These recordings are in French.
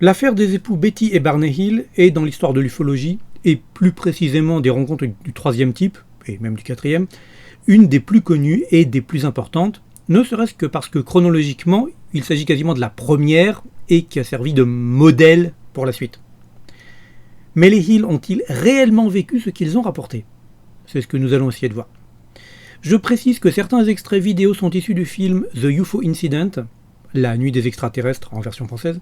L'affaire des époux Betty et Barney Hill est dans l'histoire de l'ufologie, et plus précisément des rencontres du troisième type, et même du quatrième, une des plus connues et des plus importantes, ne serait-ce que parce que chronologiquement, il s'agit quasiment de la première et qui a servi de modèle pour la suite. Mais les Hill ont-ils réellement vécu ce qu'ils ont rapporté? C'est ce que nous allons essayer de voir. Je précise que certains extraits vidéo sont issus du film The UFO Incident, La nuit des extraterrestres en version française,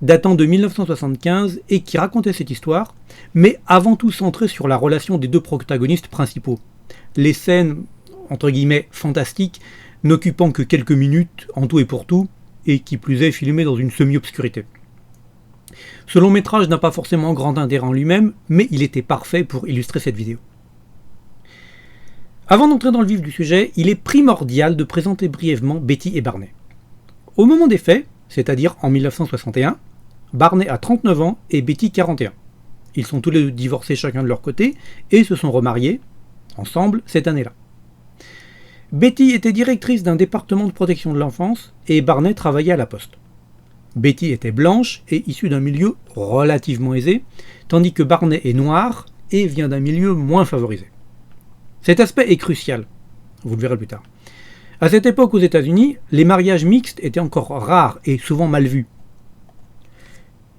datant de 1975 et qui racontait cette histoire, mais avant tout centré sur la relation des deux protagonistes principaux. Les scènes, entre guillemets, fantastiques, n'occupant que quelques minutes en tout et pour tout, et qui plus est filmées dans une semi-obscurité. Ce long métrage n'a pas forcément grand intérêt en lui-même, mais il était parfait pour illustrer cette vidéo. Avant d'entrer dans le vif du sujet, il est primordial de présenter brièvement Betty et Barney. Au moment des faits, c'est-à-dire en 1961, Barney a 39 ans et Betty 41. Ils sont tous les deux divorcés chacun de leur côté et se sont remariés, ensemble, cette année-là. Betty était directrice d'un département de protection de l'enfance et Barney travaillait à la poste. Betty était blanche et issue d'un milieu relativement aisé, tandis que Barney est noir et vient d'un milieu moins favorisé. Cet aspect est crucial, vous le verrez plus tard. À cette époque aux États-Unis, les mariages mixtes étaient encore rares et souvent mal vus.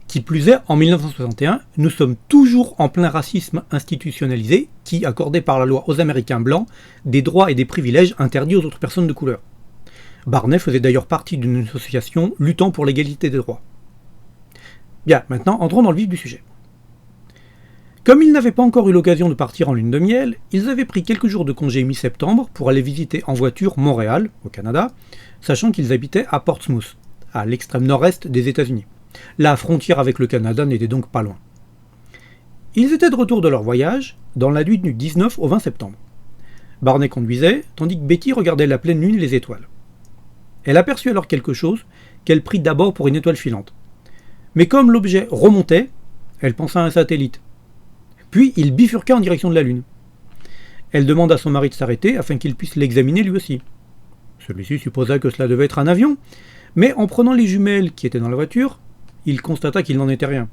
Qui plus est, en 1961, nous sommes toujours en plein racisme institutionnalisé qui accordait par la loi aux Américains blancs des droits et des privilèges interdits aux autres personnes de couleur. Barney faisait d'ailleurs partie d'une association luttant pour l'égalité des droits. Bien, maintenant entrons dans le vif du sujet. Comme ils n'avaient pas encore eu l'occasion de partir en lune de miel, ils avaient pris quelques jours de congé mi-septembre pour aller visiter en voiture Montréal, au Canada, sachant qu'ils habitaient à Portsmouth, à l'extrême nord-est des États-Unis. La frontière avec le Canada n'était donc pas loin. Ils étaient de retour de leur voyage, dans la nuit du 19 au 20 septembre. Barney conduisait, tandis que Betty regardait la pleine lune et les étoiles. Elle aperçut alors quelque chose qu'elle prit d'abord pour une étoile filante. Mais comme l'objet remontait, elle pensa à un satellite. Puis il bifurqua en direction de la Lune. Elle demanda à son mari de s'arrêter afin qu'il puisse l'examiner lui aussi. Celui-ci supposa que cela devait être un avion, mais en prenant les jumelles qui étaient dans la voiture, il constata qu'il n'en était rien.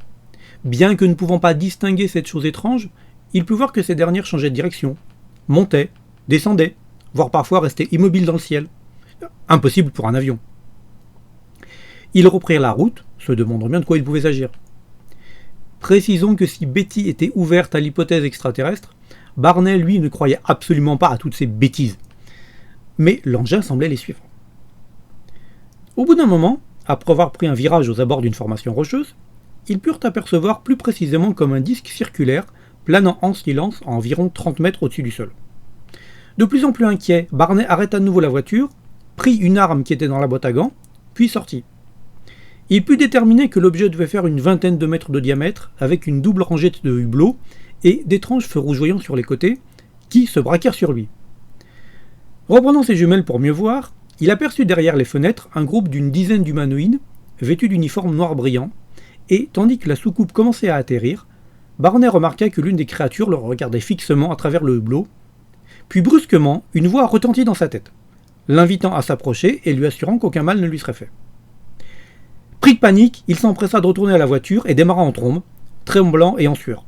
Bien que ne pouvant pas distinguer cette chose étrange, il put voir que ces dernières changeaient de direction, montaient, descendaient, voire parfois restaient immobiles dans le ciel. Impossible pour un avion. Ils reprirent la route, se demandant bien de quoi ils pouvaient agir. Précisons que si Betty était ouverte à l'hypothèse extraterrestre, Barney, lui, ne croyait absolument pas à toutes ces bêtises. Mais l'engin semblait les suivre. Au bout d'un moment, après avoir pris un virage aux abords d'une formation rocheuse, ils purent apercevoir plus précisément comme un disque circulaire planant en silence à environ 30 mètres au-dessus du sol. De plus en plus inquiet, Barney arrêta de nouveau la voiture, prit une arme qui était dans la boîte à gants, puis sortit. Il put déterminer que l'objet devait faire une vingtaine de mètres de diamètre, avec une double rangée de hublots et d'étranges feux rougeoyants sur les côtés, qui se braquèrent sur lui. Reprenant ses jumelles pour mieux voir, il aperçut derrière les fenêtres un groupe d'une dizaine d'humanoïdes, vêtus d'uniformes noirs brillants, et tandis que la soucoupe commençait à atterrir, Barney remarqua que l'une des créatures le regardait fixement à travers le hublot, puis brusquement, une voix retentit dans sa tête, l'invitant à s'approcher et lui assurant qu'aucun mal ne lui serait fait. Pris de panique, il s'empressa de retourner à la voiture et démarra en trombe, tremblant et en sueur.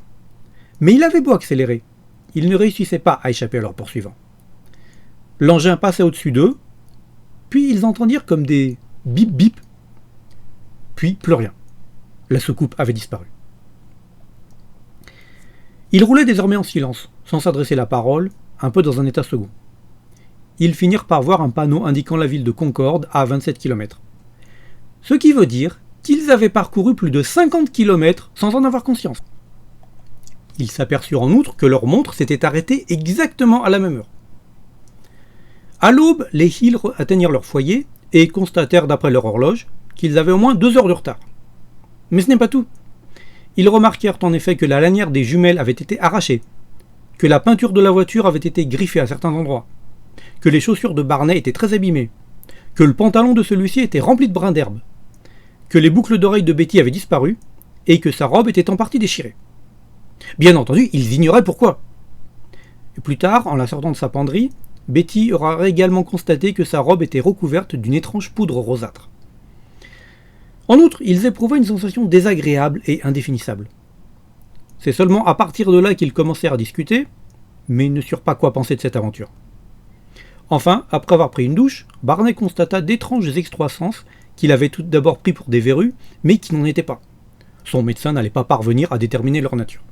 Mais il avait beau accélérer, il ne réussissait pas à échapper à leurs poursuivants. L'engin passait au-dessus d'eux, puis ils entendirent comme des bip-bip, puis plus rien. La soucoupe avait disparu. Ils roulaient désormais en silence, sans s'adresser la parole, un peu dans un état second. Ils finirent par voir un panneau indiquant la ville de Concorde à 27 km. Ce qui veut dire qu'ils avaient parcouru plus de 50 km sans en avoir conscience. Ils s'aperçurent en outre que leur montre s'était arrêtée exactement à la même heure. À l'aube, les Hill atteignirent leur foyer et constatèrent d'après leur horloge qu'ils avaient au moins 2 heures de retard. Mais ce n'est pas tout. Ils remarquèrent en effet que la lanière des jumelles avait été arrachée, que la peinture de la voiture avait été griffée à certains endroits, que les chaussures de Barney étaient très abîmées, que le pantalon de celui-ci était rempli de brins d'herbe, que les boucles d'oreilles de Betty avaient disparu et que sa robe était en partie déchirée. Bien entendu, ils ignoraient pourquoi. Et plus tard, en la sortant de sa penderie, Betty aura également constaté que sa robe était recouverte d'une étrange poudre rosâtre. En outre, ils éprouvaient une sensation désagréable et indéfinissable. C'est seulement à partir de là qu'ils commencèrent à discuter, mais ils ne surent pas quoi penser de cette aventure. Enfin, après avoir pris une douche, Barney constata d'étranges excroissances qu'il avait tout d'abord pris pour des verrues, mais qui n'en étaient pas. Son médecin n'allait pas parvenir à déterminer leur nature.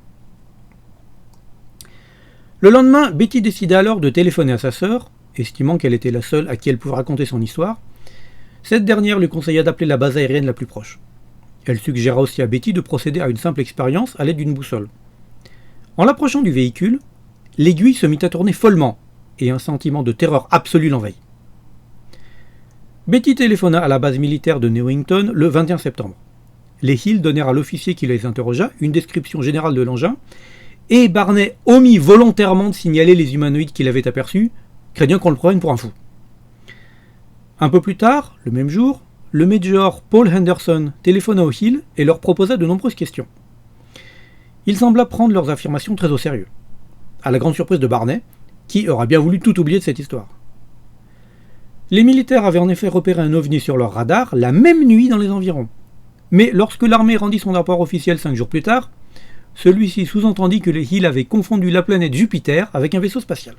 Le lendemain, Betty décida alors de téléphoner à sa sœur, estimant qu'elle était la seule à qui elle pouvait raconter son histoire. Cette dernière lui conseilla d'appeler la base aérienne la plus proche. Elle suggéra aussi à Betty de procéder à une simple expérience à l'aide d'une boussole. En l'approchant du véhicule, l'aiguille se mit à tourner follement, et un sentiment de terreur absolue l'envahit. Betty téléphona à la base militaire de Newington le 21 septembre. Les Hill donnèrent à l'officier qui les interrogea une description générale de l'engin, et Barney omit volontairement de signaler les humanoïdes qu'il avait aperçus, craignant qu'on le prenne pour un fou. Un peu plus tard, le même jour, le Major Paul Henderson téléphona aux Hill et leur proposa de nombreuses questions. Il sembla prendre leurs affirmations très au sérieux, à la grande surprise de Barney, qui aurait bien voulu tout oublier de cette histoire. Les militaires avaient en effet repéré un ovni sur leur radar la même nuit dans les environs. Mais lorsque l'armée rendit son rapport officiel 5 jours plus tard, celui-ci sous-entendit que les Hill avaient confondu la planète Jupiter avec un vaisseau spatial.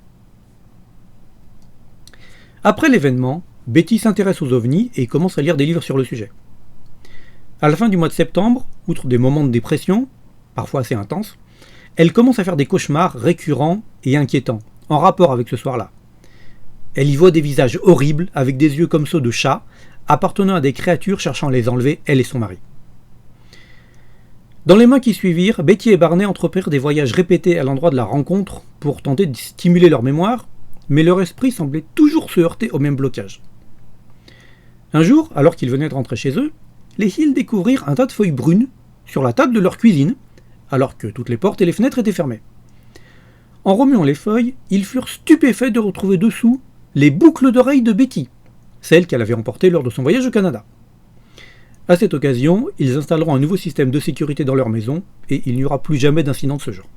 Après l'événement, Betty s'intéresse aux ovnis et commence à lire des livres sur le sujet. À la fin du mois de septembre, outre des moments de dépression, parfois assez intenses, elle commence à faire des cauchemars récurrents et inquiétants, en rapport avec ce soir-là. Elle y voit des visages horribles, avec des yeux comme ceux de chats, appartenant à des créatures cherchant à les enlever, elle et son mari. Dans les mois qui suivirent, Betty et Barney entreprirent des voyages répétés à l'endroit de la rencontre pour tenter de stimuler leur mémoire, mais leur esprit semblait toujours se heurter au même blocage. Un jour, alors qu'ils venaient de rentrer chez eux, les Hill découvrirent un tas de feuilles brunes sur la table de leur cuisine, alors que toutes les portes et les fenêtres étaient fermées. En remuant les feuilles, ils furent stupéfaits de retrouver dessous les boucles d'oreilles de Betty, celles qu'elle avait emportées lors de son voyage au Canada. À cette occasion, ils installeront un nouveau système de sécurité dans leur maison et il n'y aura plus jamais d'incident de ce genre.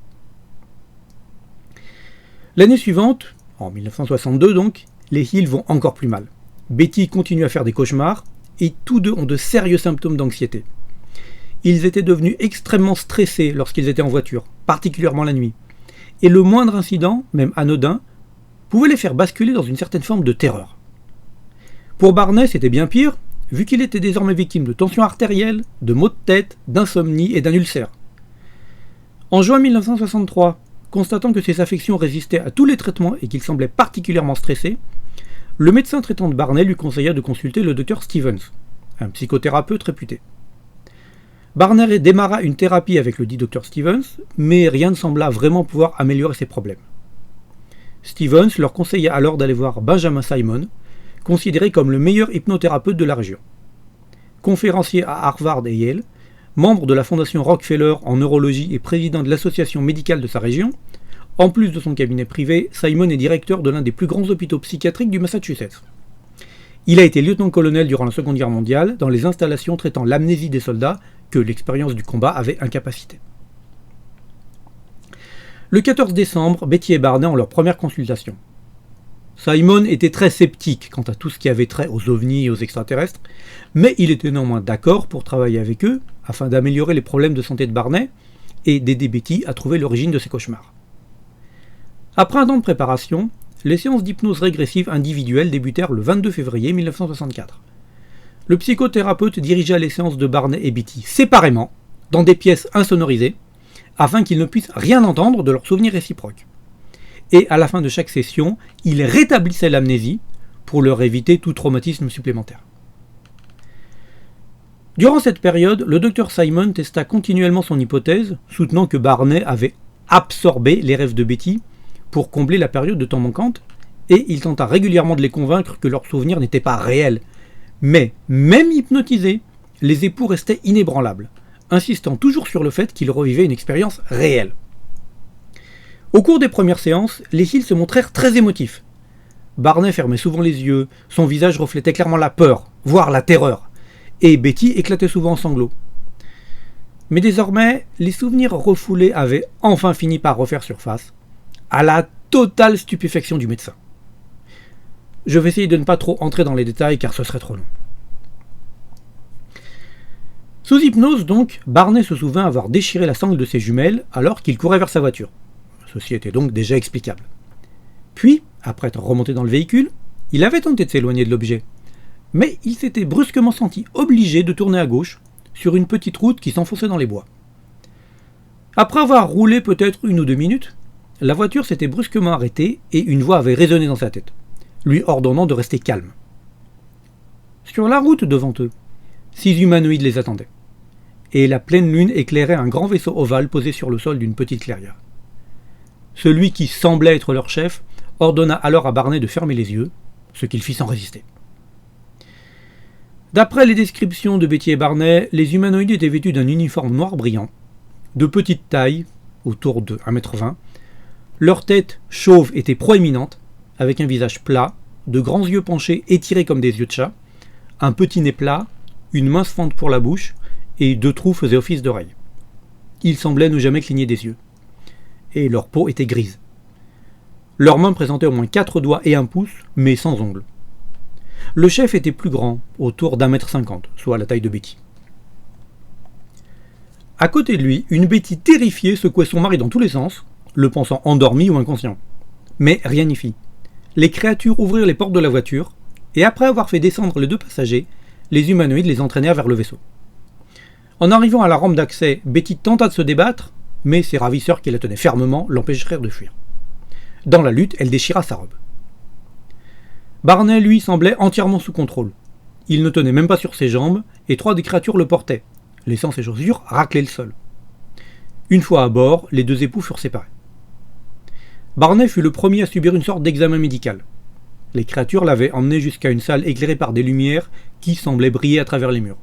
L'année suivante, en 1962 donc, les Hill vont encore plus mal. Betty continue à faire des cauchemars et tous deux ont de sérieux symptômes d'anxiété. Ils étaient devenus extrêmement stressés lorsqu'ils étaient en voiture, particulièrement la nuit. Et le moindre incident, même anodin, pouvait les faire basculer dans une certaine forme de terreur. Pour Barney, c'était bien pire, vu qu'il était désormais victime de tensions artérielles, de maux de tête, d'insomnie et d'un ulcère. En juin 1963, constatant que ses affections résistaient à tous les traitements et qu'il semblait particulièrement stressé, le médecin traitant de Barney lui conseilla de consulter le Dr Stevens, un psychothérapeute réputé. Barney démarra une thérapie avec le dit Dr Stevens, mais rien ne sembla vraiment pouvoir améliorer ses problèmes. Stevens leur conseilla alors d'aller voir Benjamin Simon, considéré comme le meilleur hypnothérapeute de la région. Conférencier à Harvard et Yale, membre de la fondation Rockefeller en neurologie et président de l'association médicale de sa région, en plus de son cabinet privé, Simon est directeur de l'un des plus grands hôpitaux psychiatriques du Massachusetts. Il a été lieutenant-colonel durant la Seconde Guerre mondiale dans les installations traitant l'amnésie des soldats que l'expérience du combat avait incapacité. Le 14 décembre, Betty et Barney ont leur première consultation. Simon était très sceptique quant à tout ce qui avait trait aux ovnis et aux extraterrestres, mais il était néanmoins d'accord pour travailler avec eux afin d'améliorer les problèmes de santé de Barney et d'aider Betty à trouver l'origine de ses cauchemars. Après un temps de préparation, les séances d'hypnose régressive individuelle débutèrent le 22 février 1964. Le psychothérapeute dirigea les séances de Barney et Betty séparément, dans des pièces insonorisées, afin qu'ils ne puissent rien entendre de leurs souvenirs réciproques. Et à la fin de chaque session, il rétablissait l'amnésie pour leur éviter tout traumatisme supplémentaire. Durant cette période, le Dr Simon testa continuellement son hypothèse, soutenant que Barney avait absorbé les rêves de Betty pour combler la période de temps manquante, et il tenta régulièrement de les convaincre que leurs souvenirs n'étaient pas réels. Mais, même hypnotisés, les époux restaient inébranlables, insistant toujours sur le fait qu'ils revivaient une expérience réelle. Au cours des premières séances, les Hill se montrèrent très émotifs. Barney fermait souvent les yeux, son visage reflétait clairement la peur, voire la terreur, et Betty éclatait souvent en sanglots. Mais désormais, les souvenirs refoulés avaient enfin fini par refaire surface, à la totale stupéfaction du médecin. Je vais essayer de ne pas trop entrer dans les détails car ce serait trop long. Sous hypnose donc, Barney se souvint avoir déchiré la sangle de ses jumelles alors qu'il courait vers sa voiture. Ceci était donc déjà explicable. Puis, après être remonté dans le véhicule, il avait tenté de s'éloigner de l'objet, mais il s'était brusquement senti obligé de tourner à gauche sur une petite route qui s'enfonçait dans les bois. Après avoir roulé peut-être 1 ou 2 minutes, la voiture s'était brusquement arrêtée et une voix avait résonné dans sa tête, lui ordonnant de rester calme. Sur la route devant eux, 6 humanoïdes les attendaient, et la pleine lune éclairait un grand vaisseau ovale posé sur le sol d'une petite clairière. Celui qui semblait être leur chef ordonna alors à Barney de fermer les yeux, ce qu'il fit sans résister. D'après les descriptions de Betty et Barney, les humanoïdes étaient vêtus d'un uniforme noir brillant, de petite taille, autour de 1,20 m. Leur tête chauve était proéminente, avec un visage plat, de grands yeux penchés étirés comme des yeux de chat, un petit nez plat, une mince fente pour la bouche, et 2 trous faisaient office d'oreilles. Ils semblaient ne jamais cligner des yeux. Et leur peau était grise. Leurs mains présentaient au moins 4 doigts et 1 pouce, mais sans ongles. Le chef était plus grand, autour d'1,50 m, soit la taille de Betty. À côté de lui, une Betty terrifiée secouait son mari dans tous les sens, le pensant endormi ou inconscient. Mais rien n'y fit. Les créatures ouvrirent les portes de la voiture, et après avoir fait descendre les 2 passagers, les humanoïdes les entraînèrent vers le vaisseau. En arrivant à la rampe d'accès, Betty tenta de se débattre, mais ses ravisseurs qui la tenaient fermement l'empêchèrent de fuir. Dans la lutte, elle déchira sa robe. Barney, lui, semblait entièrement sous contrôle. Il ne tenait même pas sur ses jambes, et 3 des créatures le portaient, laissant ses chaussures racler le sol. Une fois à bord, les 2 époux furent séparés. Barney fut le premier à subir une sorte d'examen médical. Les créatures l'avaient emmené jusqu'à une salle éclairée par des lumières qui semblaient briller à travers les murs.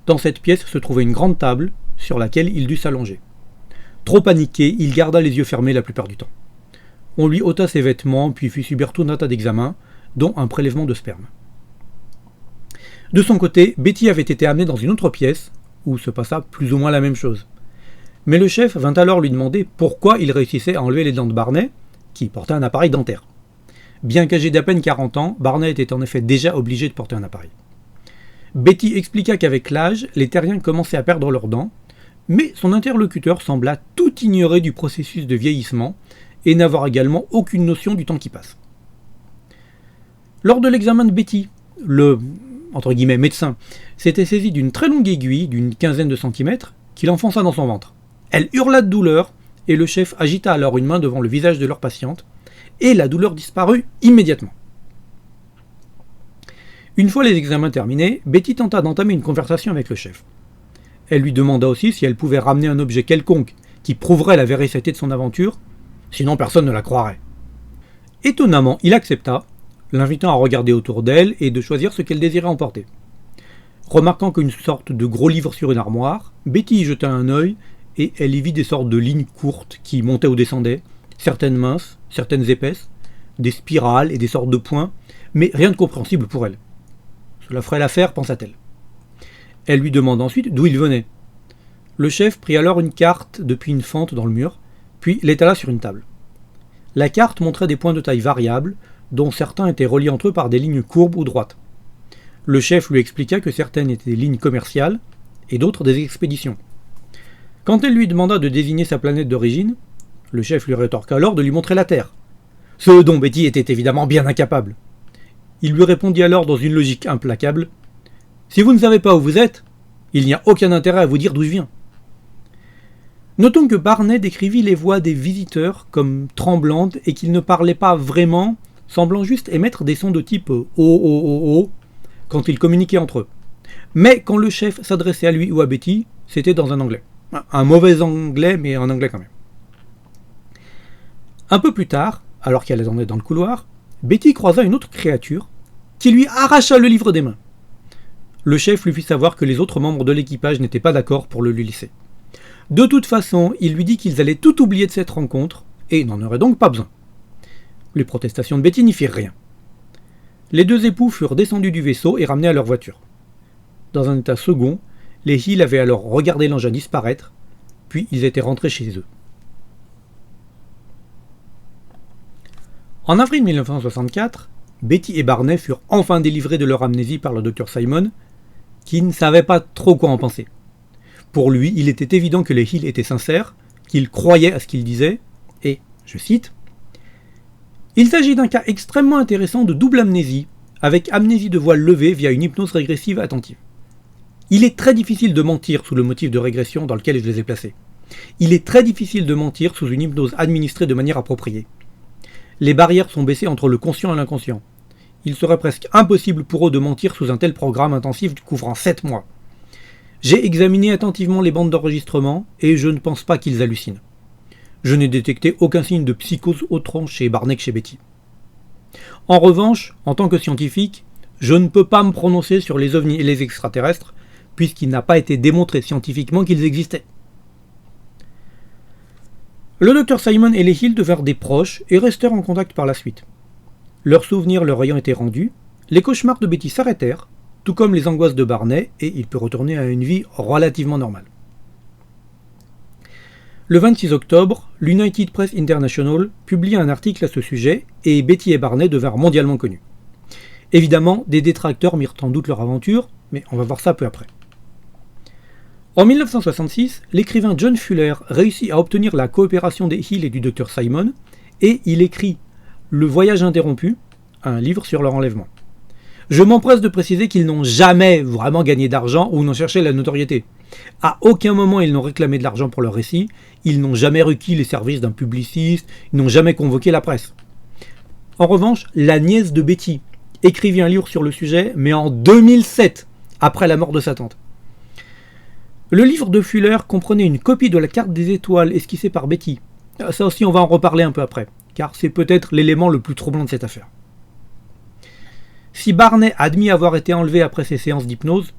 Dans cette pièce se trouvait une grande table, sur laquelle il dut s'allonger. Trop paniqué, il garda les yeux fermés la plupart du temps. On lui ôta ses vêtements, puis fit subir tout un tas d'examens, dont un prélèvement de sperme. De son côté, Betty avait été amenée dans une autre pièce, où se passa plus ou moins la même chose. Mais le chef vint alors lui demander pourquoi il réussissait à enlever les dents de Barney, qui portait un appareil dentaire. Bien qu'âgé d'à peine 40 ans, Barney était en effet déjà obligé de porter un appareil. Betty expliqua qu'avec l'âge, les terriens commençaient à perdre leurs dents, mais son interlocuteur sembla tout ignorer du processus de vieillissement et n'avoir également aucune notion du temps qui passe. Lors de l'examen de Betty, le entre guillemets médecin s'était saisi d'une très longue aiguille d'une quinzaine de centimètres qu'il enfonça dans son ventre. Elle hurla de douleur et le chef agita alors une main devant le visage de leur patiente et la douleur disparut immédiatement. Une fois les examens terminés, Betty tenta d'entamer une conversation avec le chef. Elle lui demanda aussi si elle pouvait ramener un objet quelconque qui prouverait la véracité de son aventure, sinon personne ne la croirait. Étonnamment, il accepta, l'invitant à regarder autour d'elle et de choisir ce qu'elle désirait emporter. Remarquant qu'une sorte de gros livre sur une armoire, Betty y jeta un œil et elle y vit des sortes de lignes courtes qui montaient ou descendaient, certaines minces, certaines épaisses, des spirales et des sortes de points, mais rien de compréhensible pour elle. Cela ferait l'affaire, pensa-t-elle. Elle lui demanda ensuite d'où il venait. Le chef prit alors une carte depuis une fente dans le mur, puis l'étala sur une table. La carte montrait des points de taille variables, dont certains étaient reliés entre eux par des lignes courbes ou droites. Le chef lui expliqua que certaines étaient des lignes commerciales et d'autres des expéditions. Quand elle lui demanda de désigner sa planète d'origine, le chef lui rétorqua alors de lui montrer la Terre, ce dont Betty était évidemment bien incapable. Il lui répondit alors dans une logique implacable « Si vous ne savez pas où vous êtes, il n'y a aucun intérêt à vous dire d'où je viens. » Notons que Barney décrivit les voix des visiteurs comme tremblantes et qu'ils ne parlaient pas vraiment, semblant juste émettre des sons de type « oh oh oh oh » quand ils communiquaient entre eux. Mais quand le chef s'adressait à lui ou à Betty, c'était dans un anglais. Un mauvais anglais, mais un anglais quand même. Un peu plus tard, alors qu'elle attendait dans le couloir, Betty croisa une autre créature qui lui arracha le livre des mains. Le chef lui fit savoir que les autres membres de l'équipage n'étaient pas d'accord pour le lui laisser. De toute façon, il lui dit qu'ils allaient tout oublier de cette rencontre et n'en auraient donc pas besoin. Les protestations de Betty n'y firent rien. Les 2 époux furent descendus du vaisseau et ramenés à leur voiture. Dans un état second, les Hill avaient alors regardé l'engin disparaître, puis ils étaient rentrés chez eux. En avril 1964, Betty et Barney furent enfin délivrés de leur amnésie par le docteur Simon, qui ne savait pas trop quoi en penser. Pour lui, il était évident que les Hill étaient sincères, qu'ils croyaient à ce qu'ils disaient, et, je cite, « Il s'agit d'un cas extrêmement intéressant de double amnésie, avec amnésie de voile levée via une hypnose régressive attentive. Il est très difficile de mentir sous le motif de régression dans lequel je les ai placés. Il est très difficile de mentir sous une hypnose administrée de manière appropriée. Les barrières sont baissées entre le conscient et l'inconscient. Il serait presque impossible pour eux de mentir sous un tel programme intensif couvrant 7 mois. J'ai examiné attentivement les bandes d'enregistrement et je ne pense pas qu'ils hallucinent. Je n'ai détecté aucun signe de psychose autre chez Barney que chez Betty. En revanche, en tant que scientifique, je ne peux pas me prononcer sur les ovnis et les extraterrestres, puisqu'il n'a pas été démontré scientifiquement qu'ils existaient. » Le Dr Simon et les Hill devinrent des proches et restèrent en contact par la suite. Leurs souvenirs leur ayant été rendus, les cauchemars de Betty s'arrêtèrent, tout comme les angoisses de Barney, et il peut retourner à une vie relativement normale. Le 26 octobre, l'United Press International publia un article à ce sujet, et Betty et Barney devinrent mondialement connus. Évidemment, des détracteurs mirent en doute leur aventure, mais on va voir ça peu après. En 1966, l'écrivain John Fuller réussit à obtenir la coopération des Hill et du Dr Simon, et il écrit « Le voyage interrompu », un livre sur leur enlèvement. Je m'empresse de préciser qu'ils n'ont jamais vraiment gagné d'argent ou n'ont cherché la notoriété. À aucun moment ils n'ont réclamé de l'argent pour leur récit, ils n'ont jamais requis les services d'un publiciste, ils n'ont jamais convoqué la presse. En revanche, la nièce de Betty écrivit un livre sur le sujet, mais en 2007, après la mort de sa tante. Le livre de Fuller comprenait une copie de la carte des étoiles esquissée par Betty. Ça aussi, on va en reparler un peu après, car c'est peut-être l'élément le plus troublant de cette affaire. Si Barney admit avoir été enlevé après ses séances d'hypnose,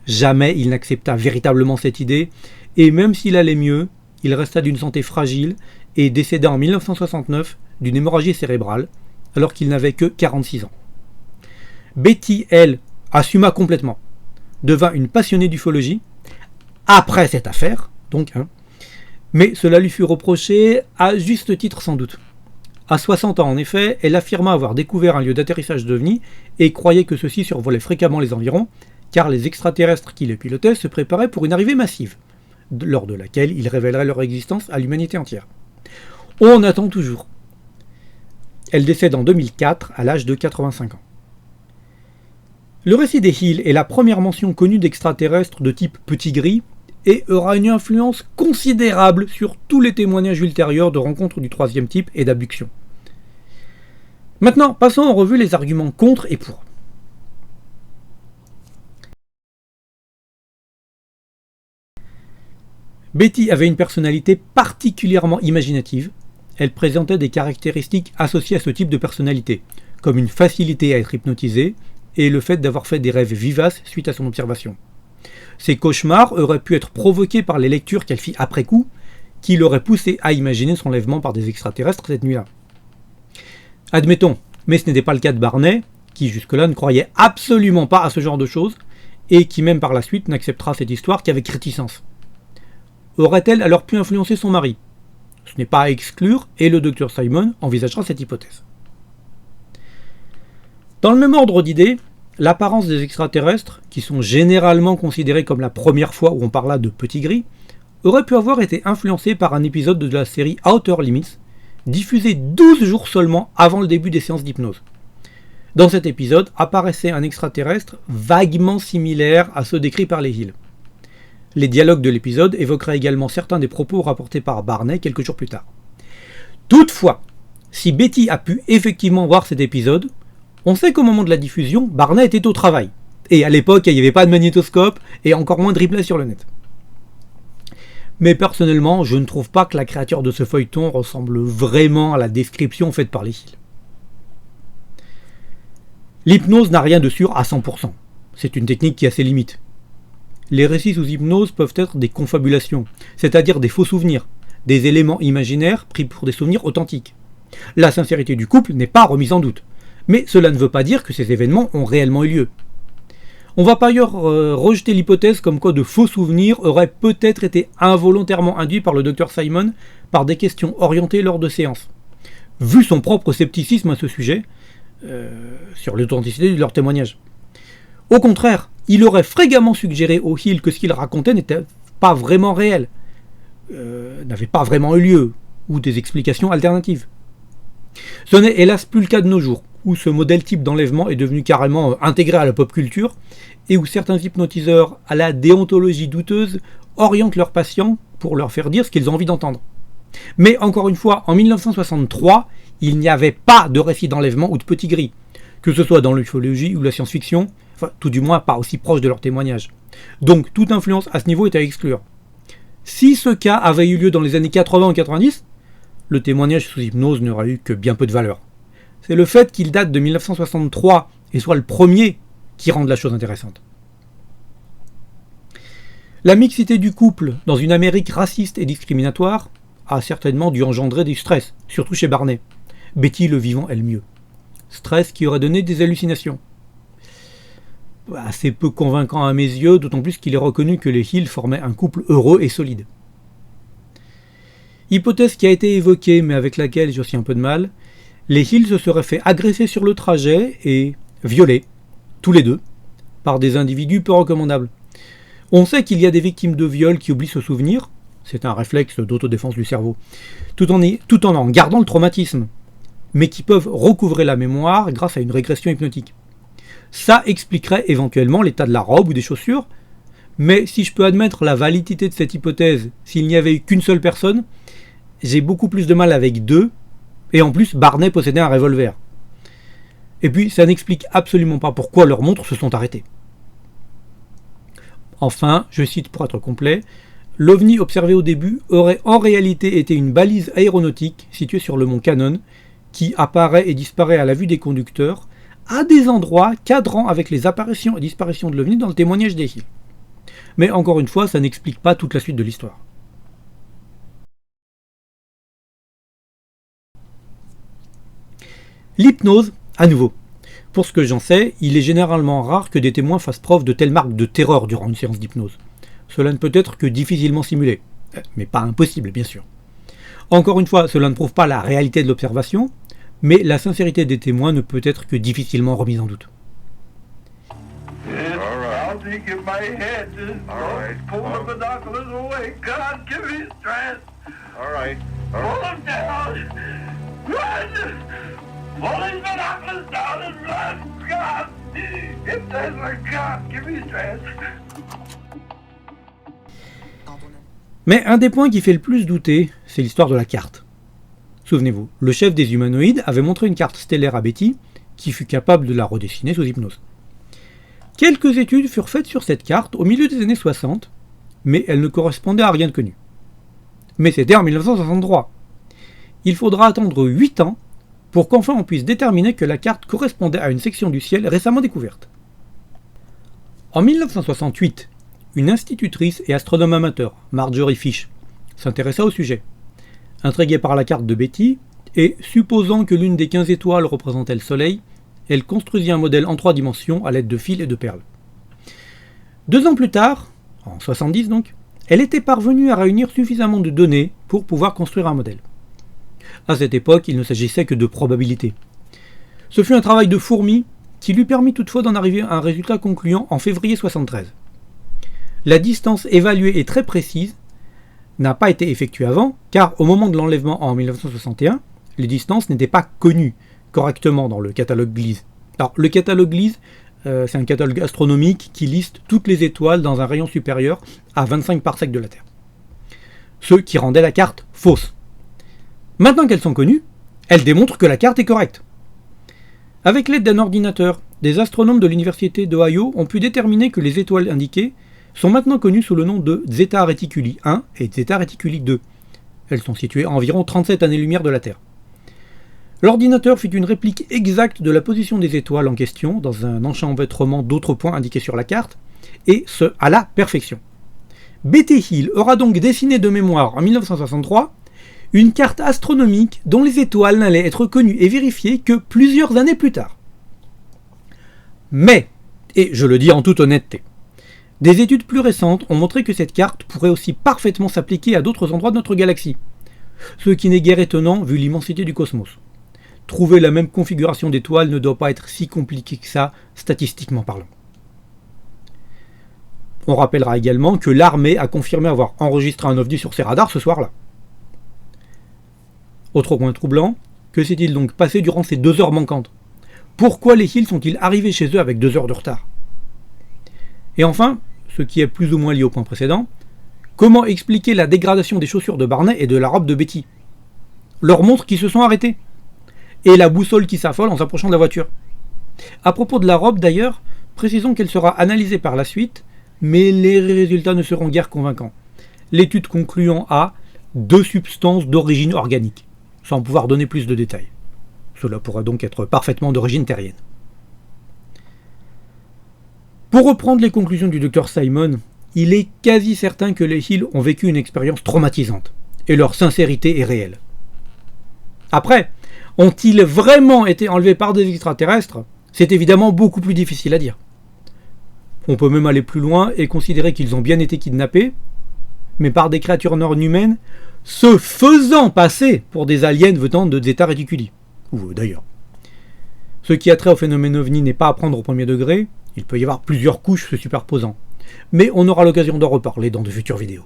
jamais il n'accepta véritablement cette idée, et même s'il allait mieux, il resta d'une santé fragile et décéda en 1969 d'une hémorragie cérébrale, alors qu'il n'avait que 46 ans. Betty, elle, assuma complètement, devint une passionnée d'ufologie, après cette affaire, donc, mais cela lui fut reproché à juste titre sans doute. À 60 ans en effet, elle affirma avoir découvert un lieu d'atterrissage d'OVNI et croyait que ceux-ci survolaient fréquemment les environs, car les extraterrestres qui les pilotaient se préparaient pour une arrivée massive, lors de laquelle ils révéleraient leur existence à l'humanité entière. On attend toujours. Elle décède en 2004 à l'âge de 85 ans. Le récit des Hill est la première mention connue d'extraterrestres de type petit gris et aura une influence considérable sur tous les témoignages ultérieurs de rencontres du troisième type et d'abduction. Maintenant, passons en revue les arguments contre et pour. Betty avait une personnalité particulièrement imaginative. Elle présentait des caractéristiques associées à ce type de personnalité, comme une facilité à être hypnotisée et le fait d'avoir fait des rêves vivaces suite à son observation. Ces cauchemars auraient pu être provoqués par les lectures qu'elle fit après coup, qui l'auraient poussé à imaginer son enlèvement par des extraterrestres cette nuit-là. Admettons, mais ce n'était pas le cas de Barney, qui jusque-là ne croyait absolument pas à ce genre de choses, et qui même par la suite n'acceptera cette histoire qu'avec réticence. Aurait-elle alors pu influencer son mari ? Ce n'est pas à exclure, et le Dr Simon envisagera cette hypothèse. Dans le même ordre d'idées, l'apparence des extraterrestres, qui sont généralement considérés comme la première fois où on parla de petits gris, aurait pu avoir été influencée par un épisode de la série Outer Limits, diffusé 12 jours seulement avant le début des séances d'hypnose. Dans cet épisode apparaissait un extraterrestre vaguement similaire à ceux décrits par les Hill. Les dialogues de l'épisode évoqueraient également certains des propos rapportés par Barney quelques jours plus tard. Toutefois, si Betty a pu effectivement voir cet épisode, on sait qu'au moment de la diffusion, Barney était au travail. Et à l'époque, il n'y avait pas de magnétoscope et encore moins de replay sur le net. Mais personnellement, je ne trouve pas que la créature de ce feuilleton ressemble vraiment à la description faite par les Hill. L'hypnose n'a rien de sûr à 100%. C'est une technique qui a ses limites. Les récits sous hypnose peuvent être des confabulations, c'est-à-dire des faux souvenirs, des éléments imaginaires pris pour des souvenirs authentiques. La sincérité du couple n'est pas remise en doute, mais cela ne veut pas dire que ces événements ont réellement eu lieu. On va par ailleurs rejeter l'hypothèse comme quoi de faux souvenirs auraient peut-être été involontairement induits par le Dr Simon par des questions orientées lors de séances. Vu son propre scepticisme à ce sujet, sur l'authenticité de leurs témoignages. Au contraire, il aurait fréquemment suggéré aux Hill que ce qu'il racontait n'était pas vraiment réel, n'avait pas vraiment eu lieu, ou des explications alternatives. Ce n'est hélas plus le cas de nos jours, où ce modèle type d'enlèvement est devenu carrément intégré à la pop culture, et où certains hypnotiseurs à la déontologie douteuse orientent leurs patients pour leur faire dire ce qu'ils ont envie d'entendre. Mais encore une fois, en 1963, il n'y avait pas de récit d'enlèvement ou de petit gris, que ce soit dans l'ufologie ou la science-fiction, enfin tout du moins pas aussi proche de leur témoignage. Donc toute influence à ce niveau est à exclure. Si ce cas avait eu lieu dans les années 80 ou 90, le témoignage sous hypnose n'aurait eu que bien peu de valeur. C'est le fait qu'il date de 1963 et soit le premier qui rend la chose intéressante. La mixité du couple dans une Amérique raciste et discriminatoire a certainement dû engendrer du stress, surtout chez Barney. Betty le vivant est le mieux. Stress qui aurait donné des hallucinations. Assez peu convaincant à mes yeux, d'autant plus qu'il est reconnu que les Hill formaient un couple heureux et solide. Hypothèse qui a été évoquée mais avec laquelle j'ai aussi un peu de mal, les Hill se seraient fait agresser sur le trajet et violés, tous les deux, par des individus peu recommandables. On sait qu'il y a des victimes de viol qui oublient ce souvenir, c'est un réflexe d'autodéfense du cerveau, tout en gardant le traumatisme, mais qui peuvent recouvrer la mémoire grâce à une régression hypnotique. Ça expliquerait éventuellement l'état de la robe ou des chaussures, mais si je peux admettre la validité de cette hypothèse s'il n'y avait eu qu'une seule personne, j'ai beaucoup plus de mal avec deux, et en plus Barney possédait un revolver. Et puis ça n'explique absolument pas pourquoi leurs montres se sont arrêtées. Enfin, je cite pour être complet, l'OVNI observé au début aurait en réalité été une balise aéronautique située sur le mont Cannon, qui apparaît et disparaît à la vue des conducteurs, à des endroits cadrant avec les apparitions et disparitions de l'OVNI dans le témoignage des Hill. Mais encore une fois, ça n'explique pas toute la suite de l'histoire. L'hypnose, à nouveau. Pour ce que j'en sais, il est généralement rare que des témoins fassent preuve de telles marques de terreur durant une séance d'hypnose. Cela ne peut être que difficilement simulé, mais pas impossible bien sûr. Encore une fois, cela ne prouve pas la réalité de l'observation, mais la sincérité des témoins ne peut être que difficilement remise en doute. Mais un des points qui fait le plus douter, c'est l'histoire de la carte. Souvenez-vous, le chef des humanoïdes avait montré une carte stellaire à Betty, qui fut capable de la redessiner sous hypnose. Quelques études furent faites sur cette carte au milieu des années 60, mais elle ne correspondait à rien de connu. Mais c'était en 1963. Il faudra attendre 8 ans pour qu'enfin on puisse déterminer que la carte correspondait à une section du ciel récemment découverte. En 1968, une institutrice et astronome amateur, Marjorie Fish, s'intéressa au sujet. Intriguée par la carte de Betty, et supposant que l'une des 15 étoiles représentait le Soleil, elle construisit un modèle en 3 dimensions à l'aide de fils et de perles. 2 ans plus tard, en 70 donc, elle était parvenue à réunir suffisamment de données pour pouvoir construire un modèle. À cette époque, il ne s'agissait que de probabilités. Ce fut un travail de fourmi qui lui permit toutefois d'en arriver à un résultat concluant en février 73. La distance évaluée est très précise, n'a pas été effectuée avant, car au moment de l'enlèvement en 1961, les distances n'étaient pas connues correctement dans le catalogue Gliese. Alors, le catalogue Gliese, c'est un catalogue astronomique qui liste toutes les étoiles dans un rayon supérieur à 25 parsecs de la Terre. Ce qui rendait la carte fausse. Maintenant qu'elles sont connues, elles démontrent que la carte est correcte. Avec l'aide d'un ordinateur, des astronomes de l'université d'Ohio ont pu déterminer que les étoiles indiquées sont maintenant connues sous le nom de Zeta Reticuli 1 et Zeta Reticuli 2. Elles sont situées à environ 37 années-lumière de la Terre. L'ordinateur fit une réplique exacte de la position des étoiles en question dans un enchevêtrement d'autres points indiqués sur la carte, et ce à la perfection. Betty Hill aura donc dessiné de mémoire en 1963 une carte astronomique dont les étoiles n'allaient être connues et vérifiées que plusieurs années plus tard. Mais, et je le dis en toute honnêteté, des études plus récentes ont montré que cette carte pourrait aussi parfaitement s'appliquer à d'autres endroits de notre galaxie, ce qui n'est guère étonnant vu l'immensité du cosmos. Trouver la même configuration d'étoiles ne doit pas être si compliqué que ça, statistiquement parlant. On rappellera également que l'armée a confirmé avoir enregistré un ovni sur ses radars ce soir-là. Autre point troublant, que s'est-il donc passé durant ces 2 heures manquantes? Pourquoi les Hill sont-ils arrivés chez eux avec 2 heures de retard? Et enfin, ce qui est plus ou moins lié au point précédent, comment expliquer la dégradation des chaussures de Barney et de la robe de Betty? Leurs montres qui se sont arrêtées, et la boussole qui s'affole en s'approchant de la voiture. À propos de la robe d'ailleurs, précisons qu'elle sera analysée par la suite, mais les résultats ne seront guère convaincants. L'étude concluant à 2 substances d'origine organique, sans pouvoir donner plus de détails. Cela pourrait donc être parfaitement d'origine terrienne. Pour reprendre les conclusions du Dr Simon, il est quasi certain que les Hill ont vécu une expérience traumatisante, et leur sincérité est réelle. Après, ont-ils vraiment été enlevés par des extraterrestres? C'est évidemment beaucoup plus difficile à dire. On peut même aller plus loin et considérer qu'ils ont bien été kidnappés, mais par des créatures non humaines, se faisant passer pour des aliens venant de Zeta Reticuli. Ou d'ailleurs. Ce qui a trait au phénomène ovni n'est pas à prendre au premier degré, il peut y avoir plusieurs couches se superposant. Mais on aura l'occasion d'en reparler dans de futures vidéos.